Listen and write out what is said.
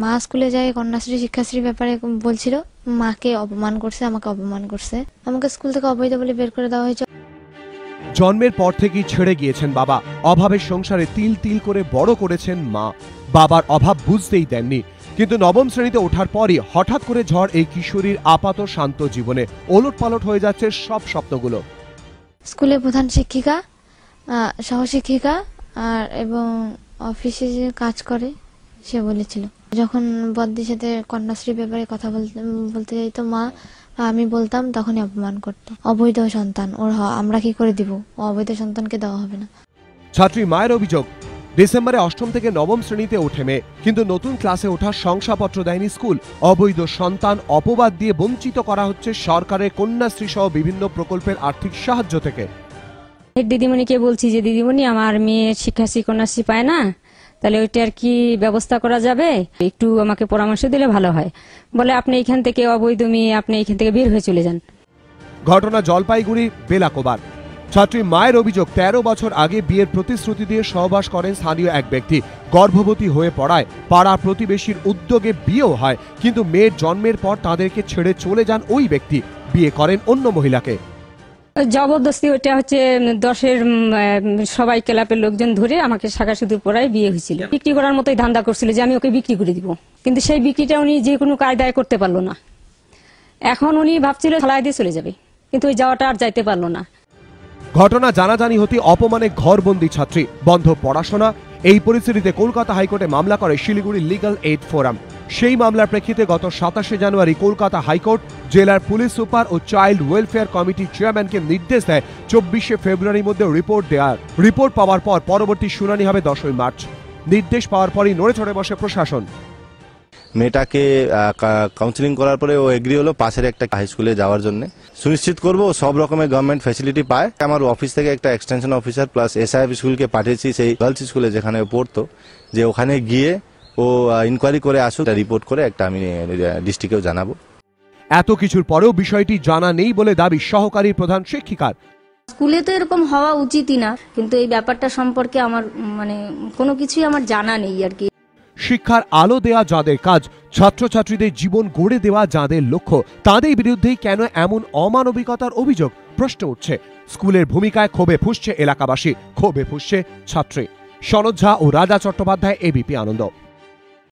মা স্কুলে যায় কন্যাশ্রী শিক্ষাশ্রীর ব্যাপারে বলছিল, মাকে অপমান করছে, আমাকে অপমান করছে, আমাকে স্কুল থেকে অবৈধ বলে বের করে দেওয়া হয়েছে। জন্মের পর থেকেই ছেড়ে গিয়েছেন বাবা, অভাবের সংসারে তিল তিল করে বড় করেছেন মা। বাবার অভাব বুঝতেই দেননি, কিন্তু নবম শ্রেণীতে ওঠার পরই হঠাৎ করে ঝড় এই কিশোরীর আপাত শান্ত জীবনে। ওলটপালট হয়ে যাচ্ছে সব স্বপ্নগুলো। স্কুলে প্রধান শিক্ষিকা, সহশিক্ষিকা আর এবং অফিসে যে কাজ করে সে বলেছিল, যখন বদ্দির সাথে কন্যাশ্রীর ব্যাপারে কথা বলতে যাইতো মা, আমি বলতাম তখনই অপমান করতো। অবৈধ সন্তান ওর, আমরা কি করে দিব, অবৈধ সন্তানকে দেওয়া হবে না। ছাত্রী মায়ের অভিযোগ, ডিসেম্বরে অষ্টম থেকে নবম শ্রেণীতে ওঠে মেয়ে, কিন্তু নতুন ক্লাসে ওঠার শংসাপত্র দেয়নি স্কুল। অবৈধ সন্তান অপবাদ দিয়ে বঞ্চিত করা হচ্ছে সরকারের কন্যাশ্রী সহ বিভিন্ন প্রকল্পের আর্থিক সাহায্য থেকে। দিদিমণিকে বলছি যে দিদিমণি, আমার মেয়ে শিক্ষাশ্রী কন্যাশ্রী পায় না, তাহলে ওইটার কি ব্যবস্থা করা যাবে, একটু আমাকে পরামর্শ দিলে ভালো হয়। বলে আপনি এখান থেকে অবৈধ মেয়ে, আপনি এখান থেকে বের হয়ে চলে যান। ঘটনা জলপাইগুড়ি বেলাকোবার। ছাত্রী মায়ের অভিযোগ, 13 বছর আগে বিয়ের প্রতিশ্রুতি দিয়ে সহবাস করেন স্থানীয় এক ব্যক্তি। গর্ভবতী হয়ে পড়ায় পাড়া প্রতিবেশীর উদ্যোগে বিয়েও হয়, কিন্তু মেয়ের জন্মের পর তাদেরকে ছেড়ে চলে যান ওই ব্যক্তি, বিয়ে করেন অন্য মহিলাকে। জবরদস্তি ওইটা হচ্ছে 10-এর সবাই ক্লাবের লোকজন ধরে আমাকে শাখা সিঁদুর পরায় বিয়ে হয়েছিল। বিক্রি করার মতোই ধান্দা করছিল যে আমি ওকে বিক্রি করে দিব, কিন্তু সেই বিক্রিটা উনি যে কোনো কায়দায় করতে পারলো না। এখন উনি ভাবছিল থালায় দিয়ে চলে যাবে, কিন্তু ওই যাওয়াটা আর যাইতে পারলো না। ঘটনা জানাজানি হতে অপমানে ঘরবন্দি ছাত্রী, বন্ধ পড়াশোনা। এই পরিস্থিতিতে কলকাতা হাইকোর্টে মামলা করে শিলিগুড়ি লিগ্যাল এইড ফোরাম। সেই মামলার প্রেক্ষিতে গত 27 জানুয়ারি কলকাতা হাইকোর্ট জেলার পুলিশ সুপার ও চাইল্ড ওয়েলফেয়ার কমিটির চেয়ারম্যানকে নির্দেশ দেয় 24 ফেব্রুয়ারির মধ্যে রিপোর্ট দেওয়ার। রিপোর্ট পাওয়ার পর পরবর্তী শুনানি হবে 10 মার্চ। নির্দেশ পাওয়ার পরই নড়ে চড়ে বসে প্রশাসন। মেয়েটাকে কাউন্সিলিং করার পরে ও এগ্রি হলো পাশের একটা হাই স্কুলে যাওয়ার জন্য। সুনিশ্চিত করবো সব রকমের গভর্নমেন্ট ফ্যাসিলিটি পায়। আমার অফিস থেকে একটা এক্সটেনশন অফিসার প্লাস এসআইএফ স্কুলকে পাঠিয়েছি সেই গার্লস স্কুলে যেখানে পড়তো, যে ওখানে গিয়ে ও ইনকোয়ারি করে আসুক, রিপোর্ট করে একটা আমি ডিস্ট্রিক্টেও জানাবো। এত কিছুর পরেও বিষয়টি জানা নেই বলে দাবি সহকারী প্রধান শিক্ষিকার। স্কুলে তো এরকম হওয়া উচিতই না, কিন্তু এই ব্যাপারটা সম্পর্কে আমার কোনো কিছুই আমার জানা নেই আর কি। শিক্ষার আলো দেয়া যাদের কাজ, ছাত্রছাত্রীদের জীবন গড়ে দেওয়া যাদের লক্ষ্য, তাদের বিরুদ্ধেই কেন এমন অমানবিকতার অভিযোগ? প্রশ্ন উঠছে। স্কুলের ভূমিকায় ক্ষোভে ফুঁসছে এলাকাবাসী, ক্ষোভে ফুঁসছে ছাত্রী। সনদ ঝা ও রাজা চট্টোপাধ্যায়, এবিপি আনন্দ।